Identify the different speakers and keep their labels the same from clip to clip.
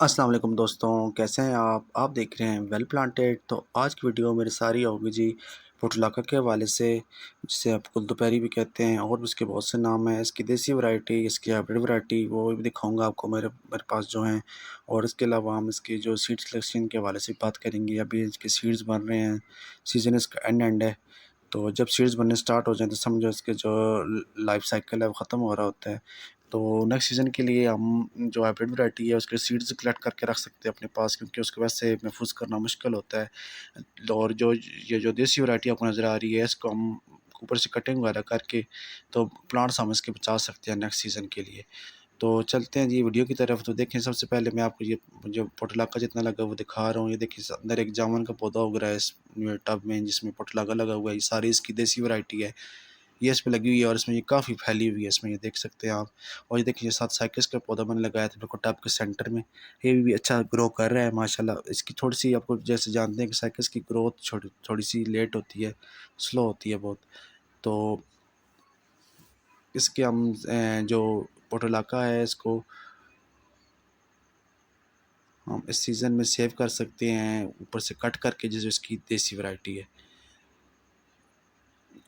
Speaker 1: अस्सलाम वालेकुम दोस्तों, कैसे हैं आप देख रहे हैं वेल प्लांटेड। तो आज की वीडियो मेरी सारी होगी जी पोटलाका के हवाले से, जिसे आप गुलदुपहरी भी कहते हैं और भी इसके बहुत से नाम हैं। इसकी देसी वैरायटी, इसकी हाइब्रिड वैरायटी वो भी दिखाऊंगा आपको मेरे मेरे पास जो हैं। और इसके अलावा हम इसकी जो सीड सिलेक्शन के हवाले से बात करेंगे। अभी इसके सीड्स बन रहे हैं, सीज़न इसका एंड है। तो जब सीड्स बनने स्टार्ट हो जाएँ तो समझो इसके जो लाइफ साइकिल है वो ख़त्म हो रहा होता है। तो नेक्स्ट सीज़न के लिए हम जो हाइब्रिड वैरायटी है उसके सीड्स कलेक्ट करके रख सकते हैं अपने पास, क्योंकि उसको वैसे महफूज करना मुश्किल होता है। और जो ये जो देसी वैरायटी आपको नज़र आ रही है, इसको हम ऊपर से कटिंग वगैरह करके तो प्लांट्स हम इसके बचा सकते हैं नेक्स्ट सीज़न के लिए। तो चलते हैं जी वीडियो की तरफ। तो देखें, सबसे पहले मैं आपको ये जो पोटलाका जितना लगा वो दिखा रहा हूँ। ये देखिए अंदर एक जामुन का पौधा उग रहा है इस टब में जिसमें पोटलाका लगा हुआ है। ये सारी इसकी देसी वैरायटी है, ये इसमें लगी हुई है और इसमें ये काफ़ी फैली हुई है, इसमें ये देख सकते हैं आप। और ये देखिए साथ साइकिस का पौधा मैंने लगाया था बिल्कुल टब के सेंटर में। ये भी अच्छा ग्रो कर रहा है माशाल्लाह। इसकी थोड़ी सी आपको जैसे जानते हैं कि साइकिस की ग्रोथ थोड़ी सी लेट होती है, स्लो होती है बहुत। तो इसके हम जो पोटलाका है इसको हम इस सीज़न में सेव कर सकते हैं ऊपर से कट करके, जैसे इसकी देसी वैरायटी है।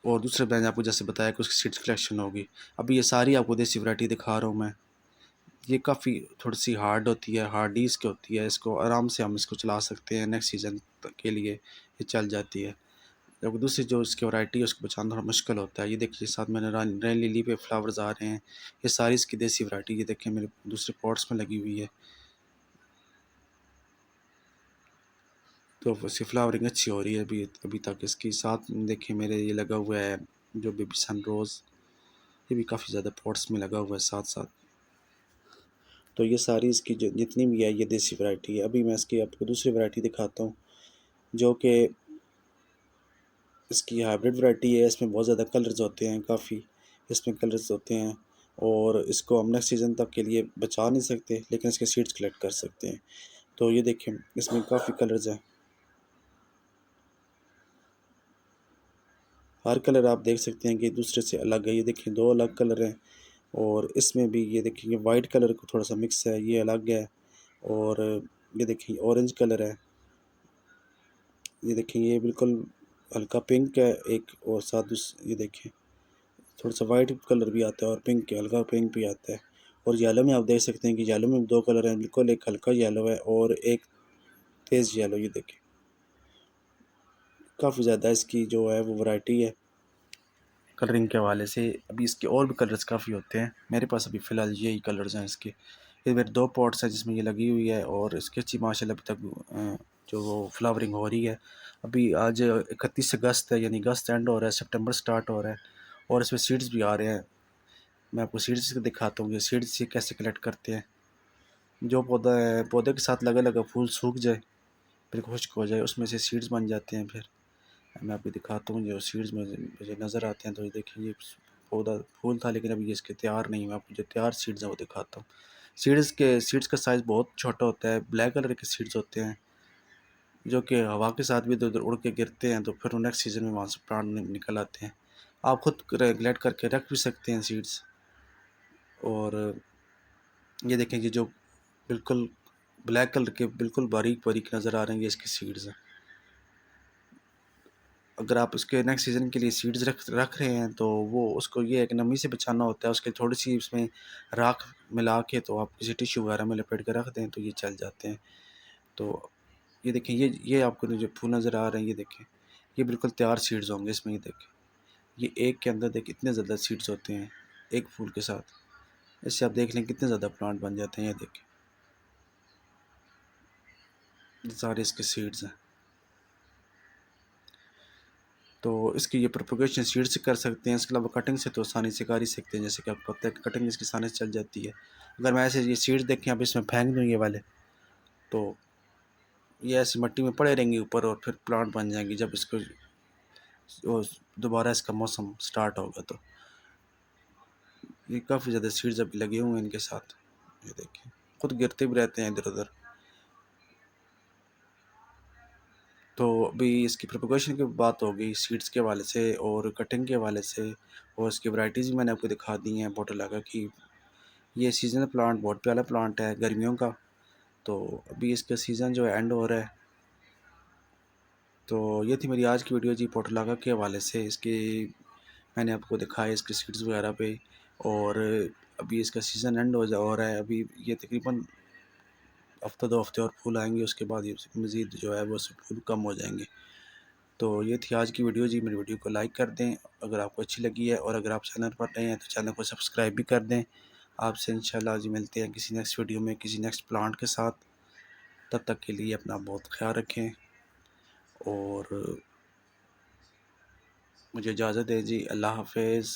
Speaker 1: और दूसरे ब्रांच आपको जैसे बताया कि उसकी सीड्स कलेक्शन होगी। अभी ये सारी आपको देसी वैरायटी दिखा रहा हूँ मैं। ये काफ़ी थोड़ी सी हार्ड होती है, हार्डी इसकी होती है। इसको आराम से हम इसको चला सकते हैं, नेक्स्ट सीज़न तक के लिए ये चल जाती है। जबकि दूसरी जो इसकी वैरायटी है उसको बचाना थोड़ा मुश्किल होता है। ये देखिए साथ मैंने रेन लिली पे फ्लावर्स आ रहे हैं। ये सारी इसकी देसी वैरायटी, ये देखिए मेरे दूसरे पॉट्स में लगी हुई है। तो इसकी फ्लावरिंग अच्छी हो रही है अभी अभी तक। इसकी साथ देखिए मेरे ये लगा हुआ है जो बेबी सनरोज़, ये भी काफ़ी ज़्यादा पॉट्स में लगा हुआ है साथ साथ। तो ये सारी इसकी जो जितनी भी है ये देसी वैरायटी है। अभी मैं इसकी आपको दूसरी वैरायटी दिखाता हूँ जो कि इसकी हाइब्रिड वैरायटी है। इसमें बहुत ज़्यादा कलर्स होते हैं, काफ़ी इसमें कलर्स होते हैं। और इसको हम नेक्स्ट सीज़न तक के लिए बचा नहीं सकते, लेकिन इसके सीड्स कलेक्ट कर सकते हैं। तो ये देखें इसमें काफ़ी कलर्स हैं, हर कलर आप देख सकते हैं कि दूसरे से अलग है। ये देखिए दो अलग कलर हैं। और इसमें भी ये देखिए वाइट कलर को थोड़ा सा मिक्स है, ये अलग है। और ये देखिए ऑरेंज कलर है। ये देखिए ये बिल्कुल हल्का पिंक है एक, और साथ उस ये देखिए थोड़ा सा वाइट कलर भी आता है और पिंक हल्का पिंक भी आता है। और येलो में आप देख सकते हैं कि येलो में दो कलर हैं, बिल्कुल एक हल्का येलो है और एक तेज़ येलो। ये देखिए काफ़ी ज़्यादा इसकी जो है वो वैरायटी है कलरिंग के हवाले से। अभी इसके और भी कलर्स काफ़ी होते हैं, मेरे पास अभी फ़िलहाल यही कलर्स हैं इसके। ये मेरे दो पॉट्स हैं जिसमें ये लगी हुई है और इसकी अच्छी माशाल्लाह अभी तक जो वो फ्लावरिंग हो रही है। अभी आज 31 अगस्त है, यानी अगस्त एंड हो रहा है, सितंबर स्टार्ट हो रहा है। और इसमें सीड्स भी आ रहे हैं। मैं आपको सीड्स दिखाता हूँ, ये सीड्स से कैसे कलेक्ट करते हैं। जो पौधा है, पौधे के साथ लगा लगा फूल सूख जाए, फिर खुश्क हो जाए, उसमें से सीड्स बन जाते हैं। फिर मैं आपको दिखाता हूँ जो सीड्स मुझे नज़र आते हैं। तो ये देखिए ये पौधा फूल था, लेकिन अभी ये इसके तैयार नहीं है। मैं आपको जो तैयार सीड्स हैं वो दिखाता हूँ। सीड्स का साइज़ बहुत छोटा होता है, ब्लैक कलर के सीड्स होते हैं जो कि हवा के साथ भी इधर उधर उड़ के गिरते हैं। तो फिर नेक्स्ट सीज़न में वहाँ से प्लांट निकल आते हैं। आप खुद रेगुलेट करके रख भी सकते हैं सीड्स। और ये देखें कि जो बिल्कुल ब्लैक कलर के बिल्कुल बारीक बारीक नज़र आ रहे हैं, ये इसके सीड्स हैं। अगर आप उसके नेक्स्ट सीज़न के लिए सीड्स रख रहे हैं तो वो उसको ये है कि नमी से बचाना होता है। उसके थोड़ी सी उसमें राख मिला के तो आप किसी टिश्यू वगैरह में लपेट के रख दें तो ये चल जाते हैं। तो ये देखें ये आपको जो फूल नज़र आ रहे हैं, ये देखें ये बिल्कुल तैयार सीड्स होंगे इसमें। ये देखें ये एक के अंदर देख इतने ज़्यादा सीड्स होते हैं एक फूल के साथ। इससे आप देख लें कितने ज़्यादा प्लांट बन जाते हैं। ये देखें ये सारे इसके सीड्स हैं। तो इसकी ये प्रोपगेशन सीड से कर सकते हैं। इसके अलावा कटिंग से तो आसानी से कर ही सकते हैं, जैसे कि आपको पता है कि कटिंग इसकी आसानी से चल जाती है। अगर मैं ऐसे ये सीड्स देखें अब इसमें फेंक दूँ ये वाले, तो ये ऐसी मिट्टी में पड़े रहेंगे ऊपर और फिर प्लांट बन जाएंगे जब इसको दोबारा इसका मौसम स्टार्ट होगा। तो ये काफ़ी ज़्यादा सीड्स अभी लगे हुए हैं इनके साथ। ये देखें खुद गिरते भी रहते हैं इधर उधर। तो अभी इसकी प्रोपगेशन की बात हो गई सीड्स के हवाले से और कटिंग के हवाले से, और इसकी वैरायटीज़ भी मैंने आपको दिखा दी हैं पोटलाका की। ये सीजनल प्लांट बहुत प्यारा प्लांट है गर्मियों का। तो अभी इसका सीज़न जो है एंड हो रहा है। तो ये थी मेरी आज की वीडियो जी पोटलाका के हवाले से। इसकी मैंने आपको दिखाया इसके सीड्स वगैरह पे, और अभी इसका सीज़न एंड हो रहा है। अभी ये तकरीबन हफ्ता 2 हफ्ते और फूल आएंगे, उसके बाद ये मज़ीद जो है वो सब फूल कम हो जाएंगे। तो ये थी आज की वीडियो जी। मेरी वीडियो को लाइक कर दें अगर आपको अच्छी लगी है, और अगर आप चैनल पर नए हैं तो चैनल को सब्सक्राइब भी कर दें। आपसे इंशाल्लाह जी मिलते हैं किसी नेक्स्ट वीडियो में किसी नेक्स्ट प्लांट के साथ। तब तक के लिए अपना बहुत ख्याल रखें और मुझे इजाज़त दें जी। अल्लाह हाफ़िज़।